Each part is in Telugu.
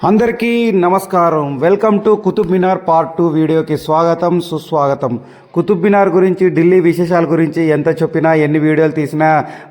అందరికీ నమస్కారం. Welcome to Qutub Minar part 2 వీడియోకి స్వాగతం సుస్వాగతం. కుతుబ్ మినార్ గురించి, ఢిల్లీ విశేషాల గురించి ఎంత చెప్పినా, ఎన్ని వీడియోలు తీసినా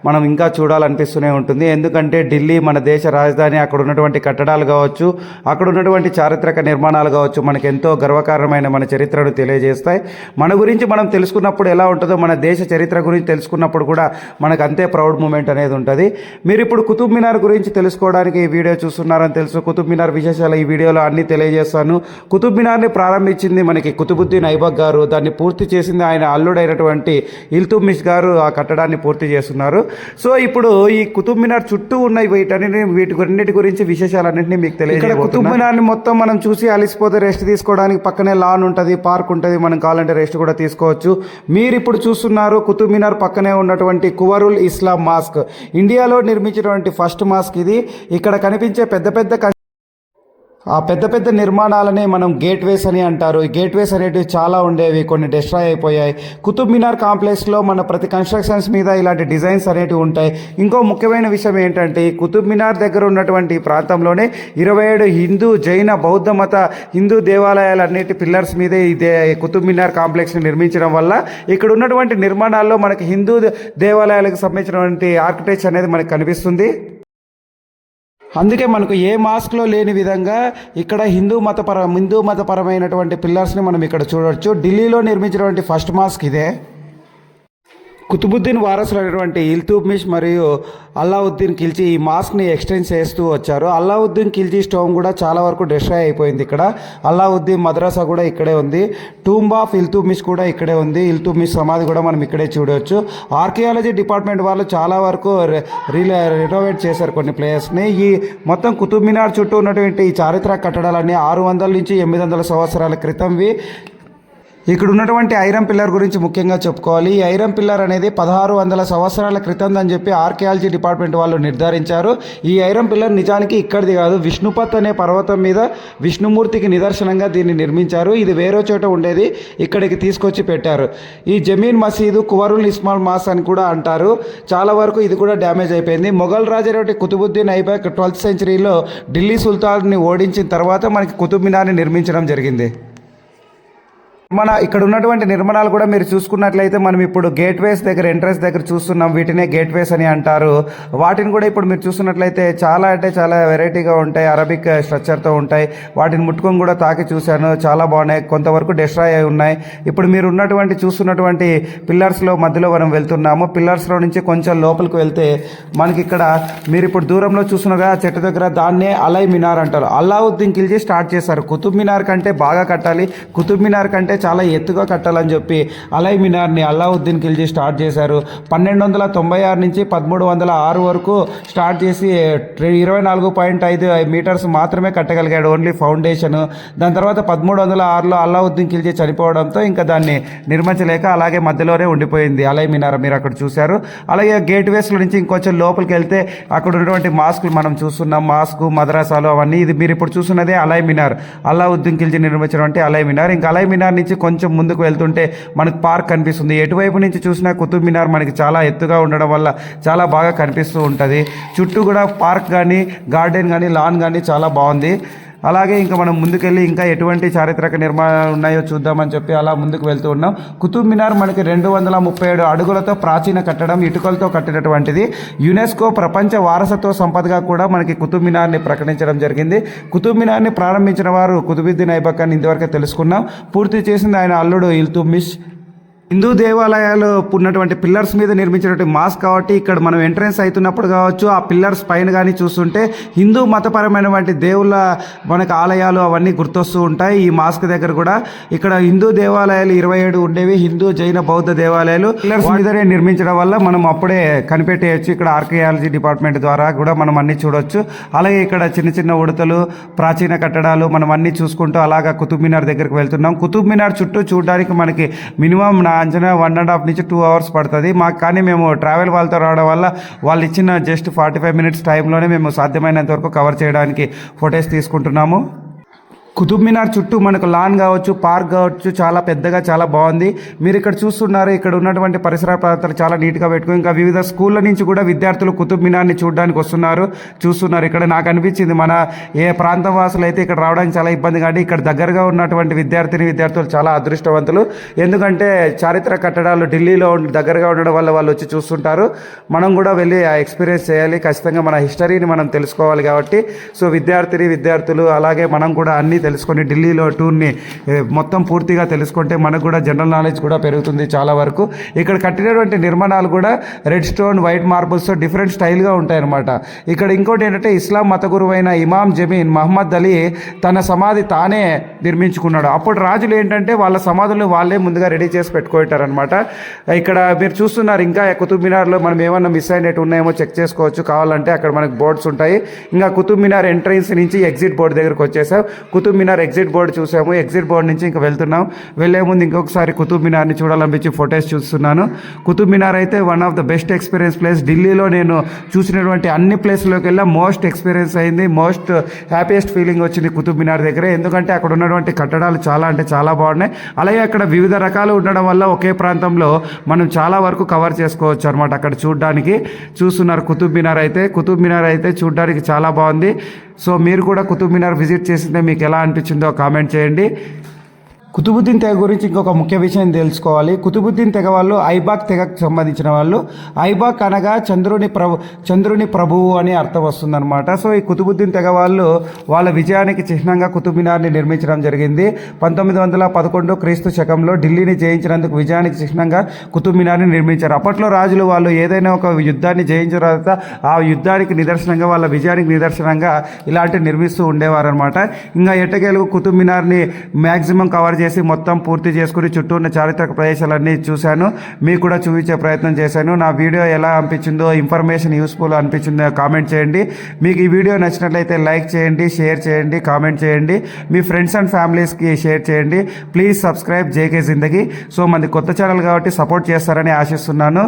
మనం ఇంకా చూడాలనిపిస్తూనే ఉంటుంది. ఎందుకంటే ఢిల్లీ మన దేశ రాజధాని. అక్కడ ఉన్నటువంటి కట్టడాలు కావచ్చు, అక్కడ ఉన్నటువంటి చారిత్రక నిర్మాణాలు కావచ్చు, మనకు ఎంతో గర్వకారణమైన మన చరిత్రను తెలియజేస్తాయి. మన గురించి మనం తెలుసుకున్నప్పుడు ఎలా ఉంటుందో, మన దేశ చరిత్ర గురించి తెలుసుకున్నప్పుడు కూడా మనకు అంతే ప్రౌడ్ మూమెంట్ అనేది ఉంటుంది. మీరు ఇప్పుడు కుతుబ్ మినార్ గురించి తెలుసుకోవడానికి ఈ వీడియో చూస్తున్నారని తెలుసు. కుతుబ్ మినార్ విశేషాలు ఈ వీడియోలో అన్నీ తెలియజేస్తాను. కుతుబ్ మినార్ని ప్రారంభించింది మనకి కుతుబుద్దీన్ ఐబక్ గారు. దాన్ని పూర్తి చేసింది ఆయన అల్లుడైనటువంటి ఇల్తుమిష్ గారు. ఆ కట్టడాన్ని పూర్తి చేస్తున్నారు. సో ఇప్పుడు ఈ కుతుబ్ మినార్ చుట్టూ ఉన్న వీటి గురించి విశేషాలన్నింటినీ మీకు తెలియజేస్తాను. కుతుబ్ మినార్ని మొత్తం మనం చూసి అలిసిపోతే రెస్ట్ తీసుకోవడానికి పక్కనే లాన్ ఉంటుంది, పార్క్ ఉంటుంది. మనం కావాలంటే రెస్ట్ కూడా తీసుకోవచ్చు. మీరు ఇప్పుడు చూస్తున్నారు కుతుబ్ మినార్ పక్కనే ఉన్నటువంటి కువరుల్ ఇస్లాం మాస్క్. ఇండియాలో నిర్మించినటువంటి ఫస్ట్ మాస్క్ ఇది. ఇక్కడ కనిపించే ఆ పెద్ద పెద్ద నిర్మాణాలనే మనం గేట్వేస్ అని అంటారు. ఈ గేట్వేస్ అనేటివి చాలా ఉండేవి, కొన్ని డిస్ట్రాయ్ అయిపోయాయి. కుతుబ్ మినార్ కాంప్లెక్స్లో మన ప్రతి కన్స్ట్రక్షన్స్ మీద ఇలాంటి డిజైన్స్ అనేటివి ఉంటాయి. ఇంకో ముఖ్యమైన విషయం ఏంటంటే, ఈ కుతుబ్ మినార్ దగ్గర ఉన్నటువంటి ప్రాంతంలోనే 27 హిందూ, జైన, బౌద్ధ మత హిందూ దేవాలయాలన్నిటి పిల్లర్స్ మీదే ఇదే కుతుబ్ మినార్ కాంప్లెక్స్ని నిర్మించడం వల్ల ఇక్కడ ఉన్నటువంటి నిర్మాణాల్లో మనకి హిందూ దేవాలయాలకు సంబంధించినటువంటి ఆర్కిటెక్చర్ అనేది మనకు కనిపిస్తుంది. అందుకే మనకు ఏ మాస్క్లో లేని విధంగా ఇక్కడ హిందూ మతపరమైనటువంటి పిల్లర్స్ని మనం ఇక్కడ చూడవచ్చు. ఢిల్లీలో నిర్మించినటువంటి ఫస్ట్ మాస్క్ ఇదే. కుతుబుద్దీన్ వారసులైనటువంటి ఇల్తుమిష్ మరియు అల్లావుద్దీన్ ఖిల్జీ ఈ మాస్క్ని ఎక్స్టెండ్ చేస్తూ వచ్చారు. అల్లావుద్దీన్ ఖిల్జీ స్టోన్ కూడా చాలా వరకు డిస్ట్రాయ్ అయిపోయింది. ఇక్కడ అల్లావుద్దీన్ మద్రసా కూడా ఇక్కడే ఉంది. టూంబ్ ఆఫ్ ఇల్తుమిష్ కూడా ఇక్కడే ఉంది. ఇల్తుమిష్ సమాధి కూడా మనం ఇక్కడే చూడవచ్చు. ఆర్కియాలజీ డిపార్ట్మెంట్ వాళ్ళు చాలా వరకు రినోవేట్ చేశారు కొన్ని ప్లేసెస్ని. ఈ మొత్తం కుతుబ్ మినార్ చుట్టూ ఉన్నటువంటి ఈ చారిత్రక కట్టడాలన్నీ 600 నుంచి 800 సంవత్సరాల క్రితంవి. ఇక్కడ ఉన్నటువంటి ఐరన్ పిల్లర్ గురించి ముఖ్యంగా చెప్పుకోవాలి. ఈ ఐరన్ పిల్లర్ అనేది 1600 సంవత్సరాల క్రితం అని చెప్పి ఆర్కియాలజీ డిపార్ట్మెంట్ వాళ్ళు నిర్ధారించారు. ఈ ఐరన్ పిల్లర్ నిజానికి ఇక్కడిది కాదు, విష్ణుపత్ అనే పర్వతం మీద విష్ణుమూర్తికి నిదర్శనంగా దీన్ని నిర్మించారు. ఇది వేరే చోట ఉండేది, ఇక్కడికి తీసుకొచ్చి పెట్టారు. ఈ జమీన్ మసీదు కువరుల్ ఇస్మాల్ మాస్ అని కూడా అంటారు. చాలా వరకు ఇది కూడా డ్యామేజ్ అయిపోయింది. మొఘల్ రాజైనటువంటి కుతుబుద్దీన్ ఐబక్ 12th సెంచరీలో ఢిల్లీ సుల్తాన్ని ఓడించిన తర్వాత మనకి కుతుబ్ మినార్ని నిర్మించడం జరిగింది. ఇక్కడ ఉన్నటువంటి నిర్మాణాలు కూడా మీరు చూసుకున్నట్లయితే మనం ఇప్పుడు గేట్వేస్ దగ్గర, ఎంట్రన్స్ దగ్గర చూస్తున్నాం. వీటినే గేట్వేస్ అని అంటారు. వాటిని కూడా ఇప్పుడు మీరు చూస్తున్నట్లయితే చాలా అంటే చాలా వెరైటీగా ఉంటాయి. అరబిక్ స్ట్రక్చర్తో ఉంటాయి. వాటిని ముట్టుకొని కూడా తాకి చూశాను, చాలా బాగున్నాయి. కొంతవరకు డిస్ట్రాయ్ అయి ఉన్నాయి. ఇప్పుడు మీరు చూస్తున్నటువంటి పిల్లర్స్లో మధ్యలో మనం వెళ్తున్నాము. పిల్లర్స్లో నుంచి కొంచెం లోపలికి వెళ్తే మనకి ఇక్కడ మీరు ఇప్పుడు దూరంలో చూస్తున్నారుగా చెట్టు దగ్గర, దాన్నే అలై మినార్ అంటారు. అల్లావుద్దీన్ ఖిల్జీ స్టార్ట్ చేశారు. కుతుబ్ మినార్ కంటే బాగా కట్టాలి, కుతుబ్ మినార్ కంటే చాలా ఎత్తుగా కట్టాలని చెప్పి అలై మినార్ని అల్లావుద్దీన్ ఖిల్జీ స్టార్ట్ చేశారు. 1296 నుంచి 1306 వరకు స్టార్ట్ చేసి 24.5 మీటర్స్ మాత్రమే కట్టగలిగాడు, ఓన్లీ ఫౌండేషన్. దాని తర్వాత 1306లో అల్లావుద్దీన్ ఖిల్జీ చనిపోవడంతో ఇంకా దాన్ని నిర్మించలేక అలాగే మధ్యలోనే ఉండిపోయింది అలై మినార్. మీరు అక్కడ చూశారు. అలాగే గేట్ వేస్లో నుంచి ఇంకొంచెం లోపలికి వెళ్తే అక్కడ ఉన్నటువంటి మాస్కులు మనం చూస్తున్నాం. మాస్క్, మద్రాసాలు అవన్నీ. ఇది మీరు ఇప్పుడు చూస్తున్నదే అలై మినార్, అల్లావుద్దీన్ ఖిల్జీ నిర్మించినటువంటి అలై మినార్. ఇంకా అలై మినార్ నుంచి కొంచెం ముందుకు వెళ్తుంటే మనకు పార్క్ కనిపిస్తుంది. ఎటువైపు నుంచి చూసినా కుతుబ్ మినార్ మనకి చాలా ఎత్తుగా ఉండడం వల్ల చాలా బాగా కనిపిస్తూ ఉంటుంది. చుట్టూ కూడా పార్క్ కానీ, గార్డెన్ కానీ, లాన్ కానీ చాలా బాగుంది. అలాగే ఇంకా మనం ముందుకెళ్ళి ఇంకా ఎటువంటి చారిత్రక నిర్మాణాలు ఉన్నాయో చూద్దామని చెప్పి అలా ముందుకు వెళ్తూ ఉన్నాం. కుతుబ్ మినార్ మనకి 237 అడుగులతో ప్రాచీన కట్టడం, ఇటుకలతో కట్టినటువంటిది. యునెస్కో ప్రపంచ వారసత్వ సంపదగా కూడా మనకి కుతుబ్ మినార్ని ప్రకటించడం జరిగింది. కుతుబ్ మినార్ని ప్రారంభించిన వారు కుతుబుద్దీన్ ఐబక్ అని ఇంతవరకు తెలుసుకున్నాం. పూర్తి చేసింది ఆయన అల్లుడు ఇల్తుమిష్. హిందూ దేవాలయాలు ఉన్నటువంటి పిల్లర్స్ మీద నిర్మించినటువంటి మాస్క్ కాబట్టి ఇక్కడ మనం ఎంట్రెన్స్ అవుతున్నప్పుడు కావచ్చు, ఆ పిల్లర్స్ పైన కానీ చూస్తుంటే హిందూ మతపరమైనటువంటి దేవుళ్ళ మనకు ఆలయాలు అవన్నీ గుర్తొస్తూ ఉంటాయి. ఈ మాస్క్ దగ్గర కూడా ఇక్కడ హిందూ దేవాలయాలు 27 ఉండేవి, హిందూ, జైన, బౌద్ధ దేవాలయాలు. పిల్లర్స్ మీదనే నిర్మించడం వల్ల మనం అప్పుడే కనిపెట్టేయచ్చు. ఇక్కడ ఆర్కియాలజీ డిపార్ట్మెంట్ ద్వారా కూడా మనం అన్ని చూడొచ్చు. అలాగే ఇక్కడ చిన్న చిన్న ఉడతలు, ప్రాచీన కట్టడాలు మనం అన్ని చూసుకుంటూ అలాగా కుతుబ్ మినార్ దగ్గరికి వెళ్తున్నాం. కుతుబ్ మినార్ చుట్టూ చూడడానికి మనకి మినిమం అంచనా 1.5 నుంచి 2 అవర్స్ పడుతుంది మాకు. కానీ మేము ట్రావెల్ వాళ్ళతో రావడం వల్ల వాళ్ళు ఇచ్చిన జస్ట్ 45 మినిట్స్ టైంలోనే మేము సాధ్యమైనంత వరకు కవర్ చేయడానికి ఫొటోస్ తీసుకుంటున్నాము. కుతుబ్ మినార్ చుట్టూ మనకు లాన్ కావచ్చు, పార్క్ కావచ్చు, చాలా పెద్దగా చాలా బాగుంది. మీరు ఇక్కడ చూస్తున్నారు, ఇక్కడ ఉన్నటువంటి పరిసర ప్రాంతాలు చాలా నీట్గా పెట్టుకుని, ఇంకా వివిధ స్కూళ్ళ నుంచి కూడా విద్యార్థులు కుతుబ్ మినార్ని చూడడానికి చూస్తున్నారు. ఇక్కడ నాకు అనిపించింది, మన ఏ ప్రాంతం వాసులు అయితే ఇక్కడ రావడానికి చాలా ఇబ్బంది, కానీ ఇక్కడ దగ్గరగా ఉన్నటువంటి విద్యార్థులు చాలా అదృష్టవంతులు. ఎందుకంటే చారిత్రక కట్టడాలు ఢిల్లీలో దగ్గరగా ఉండడం వల్ల వాళ్ళు వచ్చి చూస్తుంటారు. మనం కూడా వెళ్ళి ఆ ఎక్స్పీరియన్స్ చేయాలి, ఖచ్చితంగా మన హిస్టరీని మనం తెలుసుకోవాలి. కాబట్టి సో విద్యార్థులు అలాగే మనం కూడా అన్ని తెలుసుకొని ఢిల్లీలో టూర్ని మొత్తం పూర్తిగా తెలుసుకుంటే మనకు కూడా జనరల్ నాలెడ్జ్ కూడా పెరుగుతుంది చాలా వరకు. ఇక్కడ కట్టినటువంటి నిర్మాణాలు కూడా రెడ్ స్టోన్, వైట్ మార్బుల్స్తో డిఫరెంట్ స్టైల్గా ఉంటాయన్నమాట. ఇక్కడ ఇంకోటి ఏంటంటే, ఇస్లాం మత గురువైన ఇమాం జమీన్ మహమ్మద్ అలీ తన సమాధి తానే నిర్మించుకున్నాడు. అప్పుడు రాజులు ఏంటంటే వాళ్ళ సమాధులను వాళ్ళే ముందుగా రెడీ చేసి పెట్టుకుంటారనమాట. ఇక్కడ మీరు చూస్తున్నారు, ఇంకా కుతుబ్ మినార్లో మనం ఏమన్నా మిస్ అయినట్టు ఉన్నాయేమో చెక్ చేసుకోవచ్చు. కావాలంటే అక్కడ మనకు బోర్డ్స్ ఉంటాయి. ఇంకా కుతుబ్ మినార్ ఎంట్రన్స్ నుంచి ఎగ్జిట్ బోర్డు దగ్గరకు వచ్చేసాం. కుతుబ్ మినార్ ఎగ్జిట్ బోర్డు చూసాము. ఎగ్జిట్ బోర్డు నుంచి ఇంకా వెళ్తున్నాం. వెళ్ళే ముందు ఇంకొకసారి కుతుబ్ మినార్ని చూడాలనిపించి ఫొటోస్ చూస్తున్నాను. కుతుబ్ మినార్ అయితే one of the best experience place. ఢిల్లీలో నేను చూసినటువంటి అన్ని ప్లేస్లోకి వెళ్ళా మోస్ట్ ఎక్స్పీరియన్స్ అయింది, మోస్ట్ హ్యాపీయెస్ట్ ఫీలింగ్ వచ్చింది కుతుబ్ మినార్ దగ్గర. ఎందుకంటే అక్కడ ఉన్నటువంటి కట్టడాలు చాలా అంటే చాలా బాగున్నాయి. అలాగే అక్కడ వివిధ రకాలు ఉండడం వల్ల ఒకే ప్రాంతంలో మనం చాలా వరకు కవర్ చేసుకోవచ్చు అనమాట. అక్కడ చూస్తున్నారు కుతుబ్ మినార్ అయితే చూడడానికి చాలా బాగుంది. సో మీరు కూడా కుతుబ్ మినార్ విజిట్ చేసిందే మీకు ఎలా అనిపించిందో కామెంట్ చేయండి. కుతుబుద్దీన్ తెగ గురించి ఇంకొక ముఖ్య విషయం తెలుసుకోవాలి. కుతుబుద్దీన్ తెగ వాళ్ళు ఐబాక్ తెగకు సంబంధించిన వాళ్ళు. ఐబాక్ అనగా చంద్రుని ప్రభువు అని అర్థం వస్తుందన్నమాట. సో ఈ కుతుబుద్దీన్ తెగ వాళ్ళు వాళ్ళ విజయానికి చిహ్నంగా కుతుబ్ మినార్ని నిర్మించడం జరిగింది. 1911 క్రీస్తు శకంలో ఢిల్లీని జయించినందుకు విజయానికి చిహ్నంగా కుతుబ్ మినార్ని నిర్మించారు. అప్పట్లో రాజులు వాళ్ళు ఏదైనా ఒక యుద్ధాన్ని జయించిన తర్వాత ఆ యుద్ధానికి నిదర్శనంగా, వాళ్ళ విజయానికి నిదర్శనంగా ఇలాంటివి నిర్మిస్తూ ఉండేవారు అనమాట. ఇంకా ఎట్టకేలకు కుతుబ్ మినార్ని మ్యాక్సిమం కవర్ చేసి మొత్తం పూర్తి చేసుకుని చుట్టూ ఉన్న చారిత్రక ప్రదేశాలన్నీ చూశాను. మీకు కూడా చూపించే ప్రయత్నం చేశాను. నా వీడియో ఎలా అనిపించిందో, ఇన్ఫర్మేషన్ యూస్ఫుల్ అనిపించిందో కామెంట్ చేయండి. మీకు ఈ వీడియో నచ్చినట్లయితే లైక్ చేయండి, షేర్ చేయండి, కామెంట్ చేయండి. మీ ఫ్రెండ్స్ అండ్ ఫ్యామిలీస్కి షేర్ చేయండి. Please subscribe JK Zindagi. So మంది కొత్త ఛానల్ కాబట్టి సపోర్ట్ చేస్తారని ఆశిస్తున్నాను.